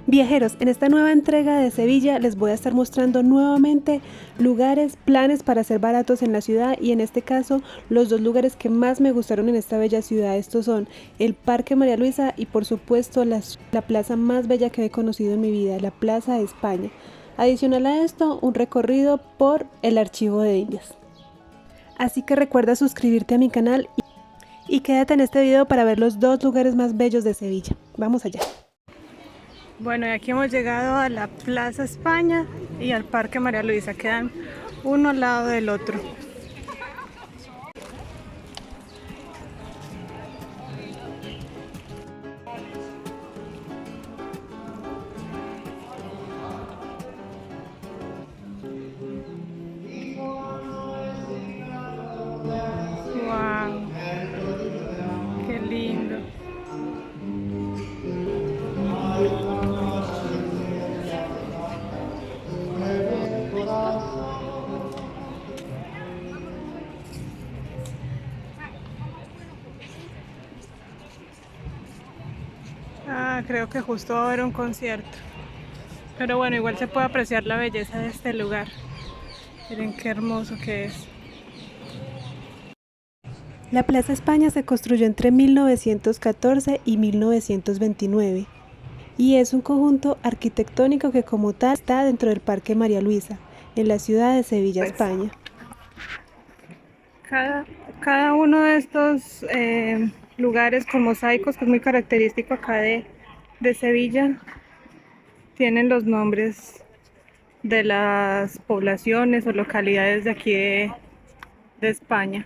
Viajeros, en esta nueva entrega de Sevilla les voy a estar mostrando nuevamente lugares, planes para ser baratos en la ciudad y en este caso los dos lugares que más me gustaron en esta bella ciudad. Estos son el Parque María Luisa y por supuesto la plaza más bella que he conocido en mi vida, la Plaza de España. Adicional a esto, un recorrido por el Archivo de Indias. Así que recuerda suscribirte a mi canal y quédate en este video para ver los dos lugares más bellos de Sevilla. Vamos allá. Bueno, y aquí hemos llegado a la Plaza España y al Parque María Luisa, quedan uno al lado del otro. Wow, qué lindo. Creo que justo va a haber un concierto. Pero bueno, igual se puede apreciar la belleza de este lugar. Miren qué hermoso que es. La Plaza España se construyó entre 1914 y 1929 y es un conjunto arquitectónico que como tal está dentro del Parque María Luisa, en la ciudad de Sevilla, España. Cada uno de estos lugares con mosaicos, que es muy característico acá de Sevilla, tienen los nombres de las poblaciones o localidades de aquí de España.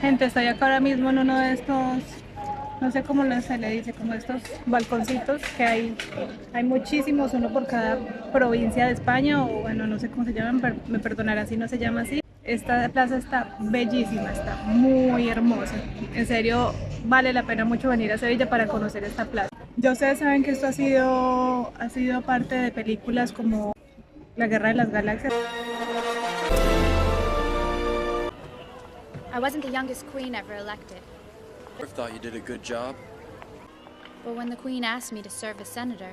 Gente, estoy acá ahora mismo en uno de estos, no sé cómo se le dice, como estos balconcitos que hay muchísimos, uno por cada provincia de España, o bueno, no sé cómo se llaman, me perdonarán si no se llama así. Esta plaza está bellísima, está muy hermosa, en serio vale la pena mucho venir a Sevilla para conocer esta plaza. Ya ustedes saben que esto ha sido parte de películas como La Guerra de las Galaxias. I wasn't the youngest queen ever elected. I thought you did a good job. But when the queen asked me to serve as senator,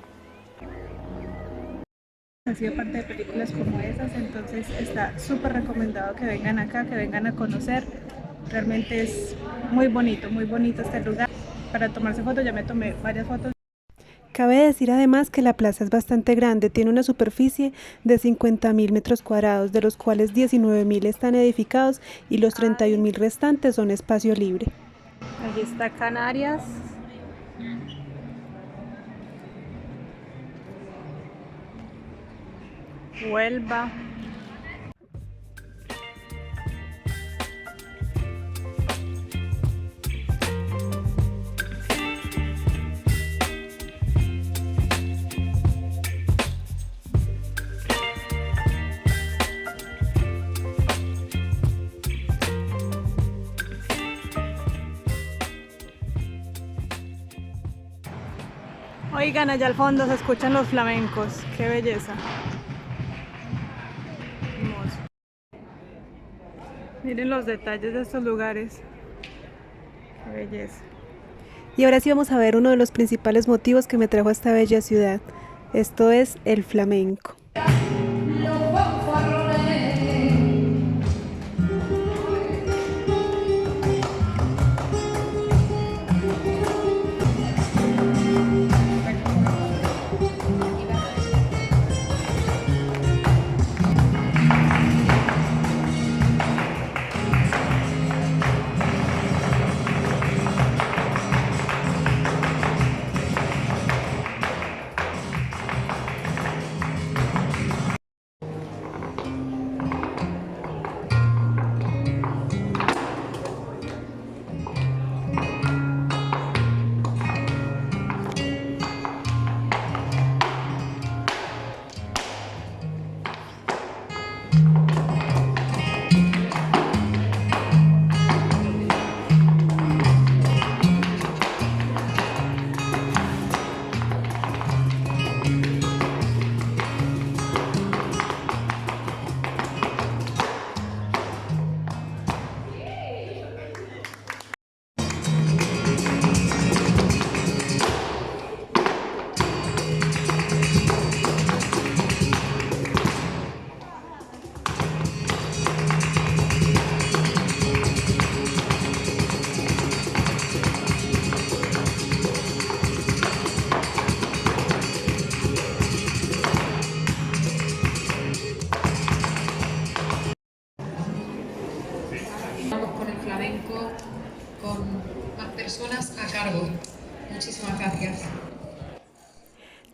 Ha sido parte de películas como esas, entonces está súper recomendado que vengan acá, que vengan a conocer. Realmente es muy bonito este lugar. Para tomarse fotos, ya me tomé varias fotos. Cabe decir además que la plaza es bastante grande, tiene una superficie de 50.000 metros cuadrados, de los cuales 19.000 están edificados y los 31.000 restantes son espacio libre. Allí está Canarias. Huelva. Oigan, allá al fondo se escuchan los flamencos, qué belleza. Hermoso. Miren los detalles de estos lugares, qué belleza. Y ahora sí vamos a ver uno de los principales motivos que me trajo a esta bella ciudad. Esto es el flamenco.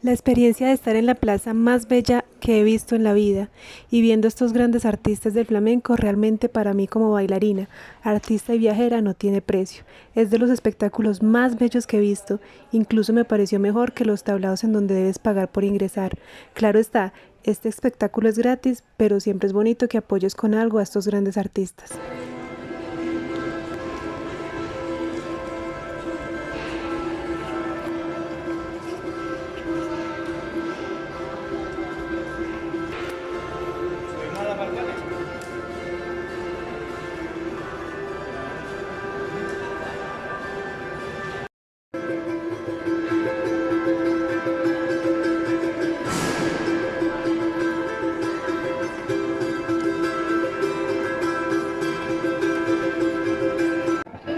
La experiencia de estar en la plaza más bella que he visto en la vida y viendo estos grandes artistas del flamenco realmente para mí como bailarina, artista y viajera no tiene precio. Es de los espectáculos más bellos que he visto, incluso me pareció mejor que los tablados en donde debes pagar por ingresar. Claro está, este espectáculo es gratis, pero siempre es bonito que apoyes con algo a estos grandes artistas.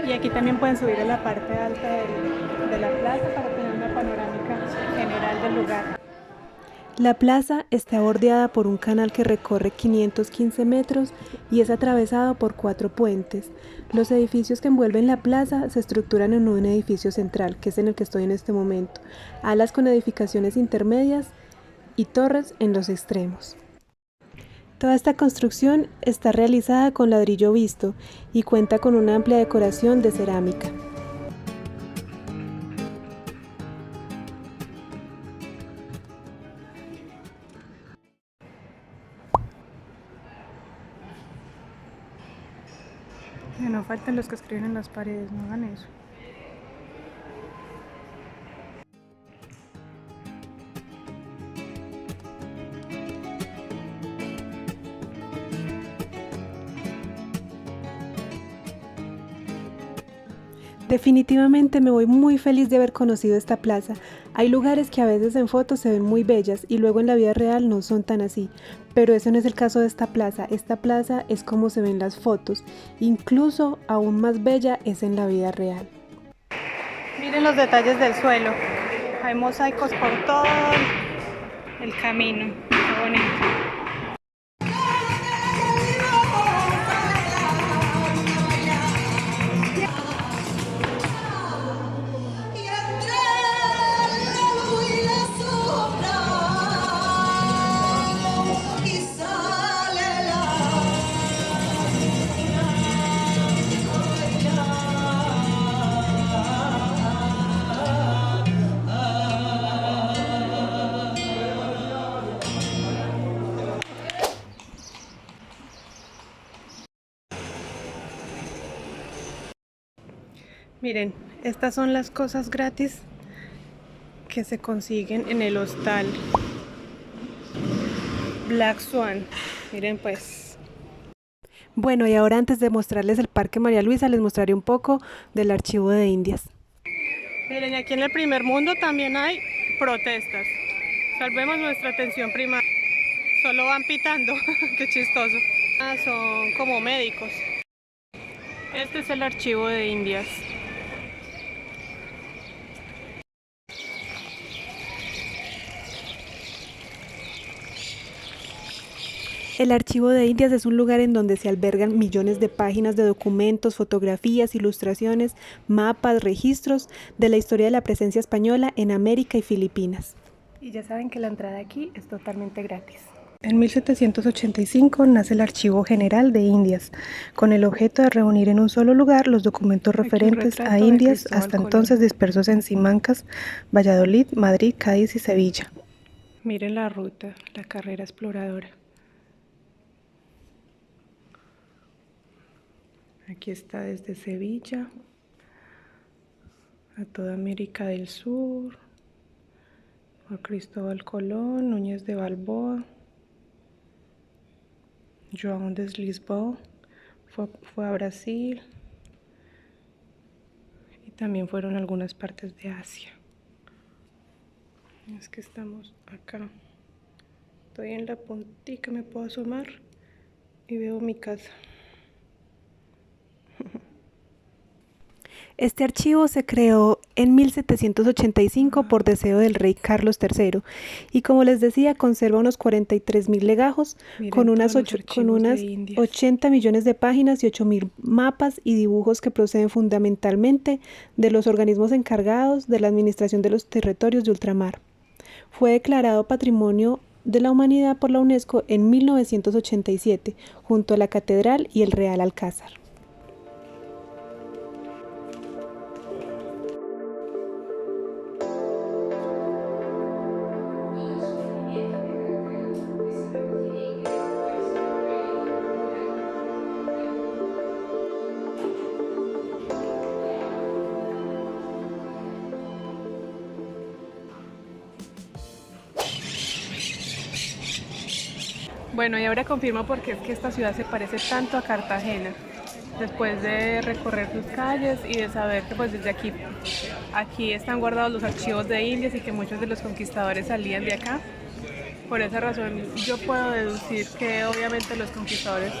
Y aquí también pueden subir a la parte alta de la plaza para tener una panorámica general del lugar. La plaza está bordeada por un canal que recorre 515 metros y es atravesado por 4 puentes. Los edificios que envuelven la plaza se estructuran en un edificio central, que es en el que estoy en este momento, alas con edificaciones intermedias y torres en los extremos. Toda esta construcción está realizada con ladrillo visto y cuenta con una amplia decoración de cerámica. No faltan los que escriben en las paredes, no hagan eso. Definitivamente me voy muy feliz de haber conocido esta plaza. Hay lugares que a veces en fotos se ven muy bellas y luego en la vida real no son tan así, pero ese no es el caso de esta plaza. Esta plaza es como se ven las fotos, incluso aún más bella es en la vida real. Miren los detalles del suelo, hay mosaicos por todo el camino, qué bonito. Miren, estas son las cosas gratis que se consiguen en el hostal Black Swan. Miren pues. Bueno, y ahora antes de mostrarles el Parque María Luisa, les mostraré un poco del Archivo de Indias. Miren, aquí en el primer mundo también hay protestas. Salvemos nuestra atención primaria. Solo van pitando, qué chistoso. Son como médicos. Este es el Archivo de Indias. El Archivo de Indias es un lugar en donde se albergan millones de páginas de documentos, fotografías, ilustraciones, mapas, registros de la historia de la presencia española en América y Filipinas. Y ya saben que la entrada aquí es totalmente gratis. En 1785 nace el Archivo General de Indias, con el objeto de reunir en un solo lugar los documentos referentes a Indias, hasta entonces dispersos en Simancas, Valladolid, Madrid, Cádiz y Sevilla. Miren la ruta, la carrera exploradora. Aquí está desde Sevilla a toda América del Sur, a Cristóbal Colón, Núñez de Balboa, João de Lisboa, fue a Brasil y también fueron a algunas partes de Asia. Es que estamos acá, estoy en la puntica, me puedo asomar y veo mi casa. Este archivo se creó en 1785 por deseo del rey Carlos III y, como les decía, conserva unos 43.000 legajos. Miren, con unas 80 millones de páginas y 8.000 mapas y dibujos que proceden fundamentalmente de los organismos encargados de la administración de los territorios de ultramar. Fue declarado Patrimonio de la Humanidad por la UNESCO en 1987, junto a la Catedral y el Real Alcázar. Bueno, y ahora confirmo por qué es que esta ciudad se parece tanto a Cartagena, después de recorrer sus calles y de saber que pues desde aquí están guardados los archivos de Indias y que muchos de los conquistadores salían de acá. Por esa razón yo puedo deducir que obviamente los conquistadores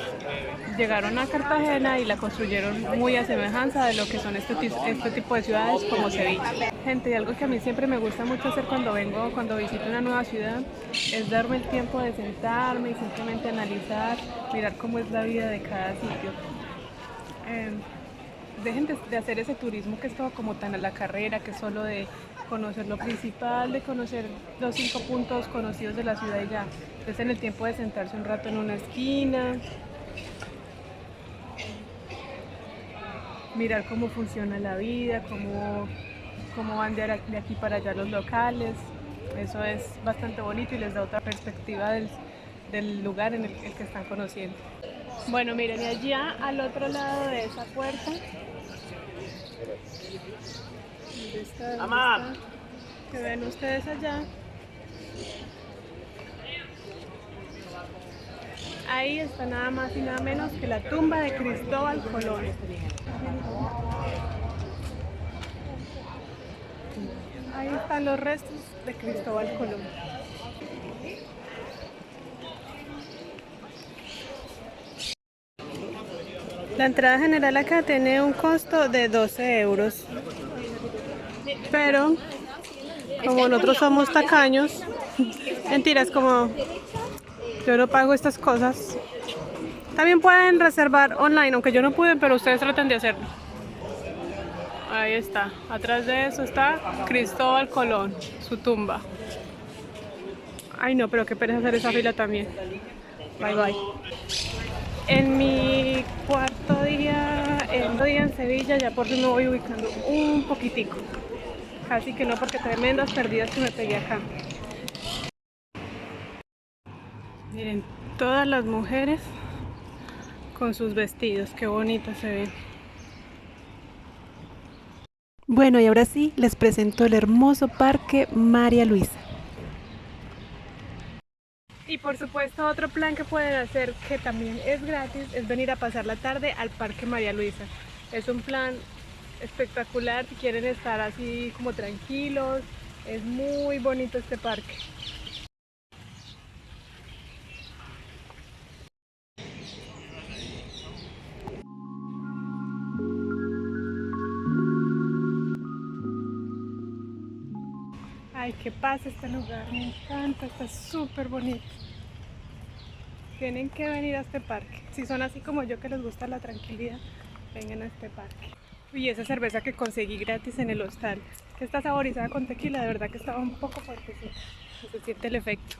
llegaron a Cartagena y la construyeron muy a semejanza de lo que son este tipo de ciudades como Sevilla. Gente, y algo que a mí siempre me gusta mucho hacer cuando visito una nueva ciudad, es darme el tiempo de sentarme y simplemente analizar, mirar cómo es la vida de cada sitio. Dejen de hacer ese turismo que es todo como tan a la carrera, que es solo de conocer lo principal, de conocer los 5 puntos conocidos de la ciudad y ya. Entonces en el tiempo de sentarse un rato en una esquina, mirar cómo funciona la vida, cómo van de aquí para allá los locales. Eso es bastante bonito y les da otra perspectiva del lugar en el que están conociendo. Bueno, miren, y allá al otro lado de esa puerta, ¿dónde está? Que ven ustedes allá. Ahí está nada más y nada menos que la tumba de Cristóbal Colón. Ahí están los restos de Cristóbal Colón. La entrada general acá tiene un costo de 12 euros. Pero como nosotros somos tacaños, mentiras, como yo no pago estas cosas, también pueden reservar online, aunque yo no pude, pero ustedes traten de hacerlo. Ahí está, atrás de eso está Cristóbal Colón, su tumba. Ay no, pero qué pereza hacer esa fila también. Bye bye. En mi cuarto día en Sevilla, ya por fin me voy ubicando un poquitico. Casi que no, porque tremendas perdidas que me pegué acá. Miren, todas las mujeres con sus vestidos, qué bonitos se ven. Bueno, y ahora sí, les presento el hermoso Parque María Luisa. Y por supuesto otro plan que pueden hacer, que también es gratis, es venir a pasar la tarde al Parque María Luisa. Es un plan espectacular si quieren estar así como tranquilos, es muy bonito este parque. Ay, qué pasa este lugar, me encanta, está súper bonito. Tienen que venir a este parque. Si son así como yo que les gusta la tranquilidad, vengan a este parque. Y esa cerveza que conseguí gratis en el hostal, que está saborizada con tequila, de verdad que estaba un poco fuertecita. Se siente el efecto.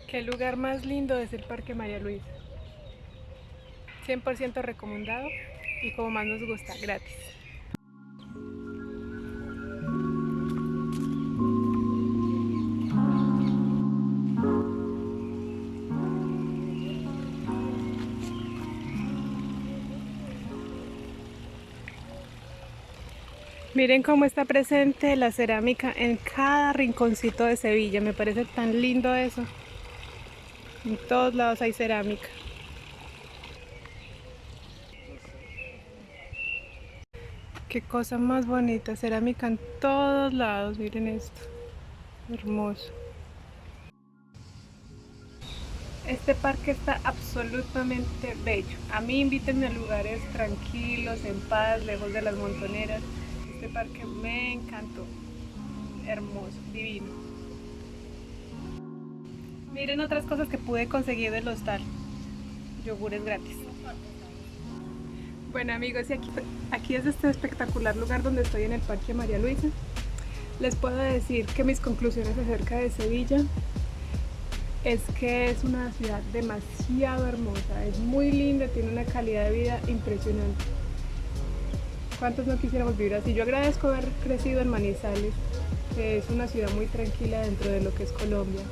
Qué lugar más lindo es el Parque María Luisa. 100% recomendado y como más nos gusta, gratis. Miren cómo está presente la cerámica en cada rinconcito de Sevilla. Me parece tan lindo eso. En todos lados hay cerámica. Qué cosa más bonita, cerámica en todos lados. Miren esto. Hermoso. Este parque está absolutamente bello. A mí invítenme a lugares tranquilos, en paz, lejos de las montoneras. Este parque me encantó. Hermoso, divino. Miren otras cosas que pude conseguir del hostal. Yogures gratis. Bueno amigos, y aquí es este espectacular lugar donde estoy en el Parque María Luisa. Les puedo decir que mis conclusiones acerca de Sevilla es que es una ciudad demasiado hermosa, es muy linda, tiene una calidad de vida impresionante. ¿Cuántos no quisiéramos vivir así? Yo agradezco haber crecido en Manizales, que es una ciudad muy tranquila dentro de lo que es Colombia.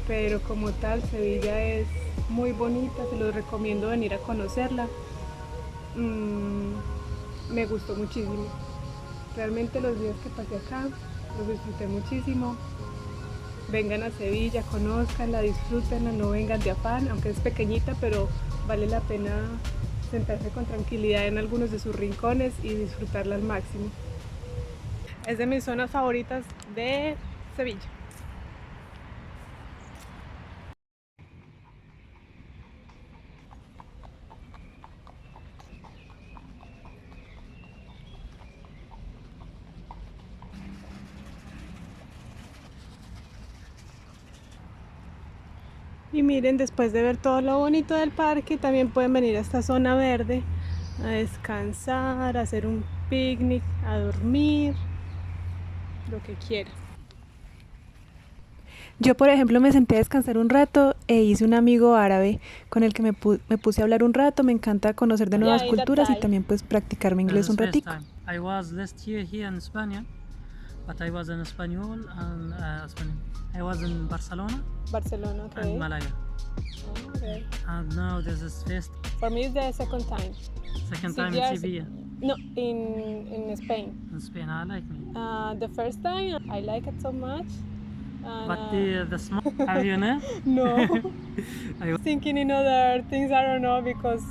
Pero como tal, Sevilla es muy bonita, se los recomiendo venir a conocerla. Me gustó muchísimo. Realmente los días que pasé acá los disfruté muchísimo. Vengan a Sevilla, conózcanla, disfrútenla, no vengan de afán, aunque es pequeñita, pero vale la pena sentarse con tranquilidad en algunos de sus rincones y disfrutarla al máximo. Es de mis zonas favoritas de Sevilla. Y miren, después de ver todo lo bonito del parque, también pueden venir a esta zona verde a descansar, a hacer un picnic, a dormir, lo que quieran. Yo, por ejemplo, me senté a descansar un rato e hice un amigo árabe con el que me puse a hablar un rato. Me encanta conocer de nuevas culturas y también pues practicar mi inglés un ratico. I was last year here in Spain, but I was in Espanyol and I was in Barcelona. Barcelona, okay. And Malaga. Oh, okay. And now this is first. For me, it's the second time. Second time in Sevilla. No, in Spain. In Spain, I like me. The first time, I like it so much. But the small, have you know? No. I was thinking in other things, I don't know, because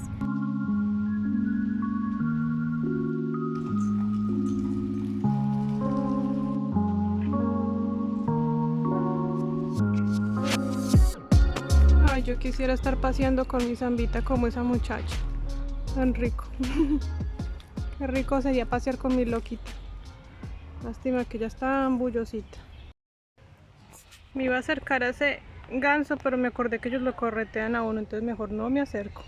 ay, yo quisiera estar paseando con mi zambita como esa muchacha. Tan rico. Qué rico sería pasear con mi loquita. Lástima que ya está tan bullosita. Me iba a acercar a ese ganso, pero me acordé que ellos lo corretean a uno, entonces mejor no me acerco.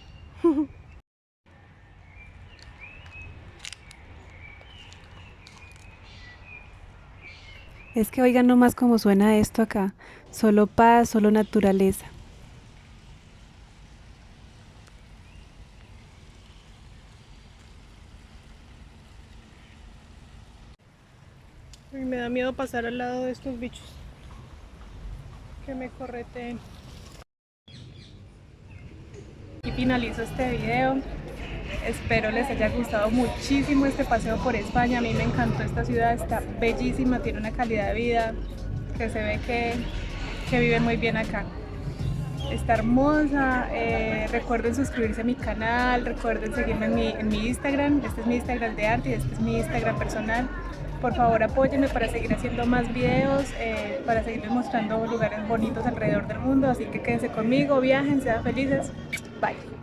Es que oigan nomás cómo suena esto acá. Solo paz, solo naturaleza. Y me da miedo pasar al lado de estos bichos que me correteen. Y finalizo este video. Espero les haya gustado muchísimo este paseo por España. A mí me encantó esta ciudad, está bellísima, tiene una calidad de vida que se ve que viven muy bien acá. Está hermosa. Recuerden suscribirse a mi canal, recuerden seguirme en mi Instagram. Este es mi Instagram de arte y este es mi Instagram personal. Por favor, apóyenme para seguir haciendo más videos, para seguirles mostrando lugares bonitos alrededor del mundo. Así que quédense conmigo, viajen, sean felices. Bye.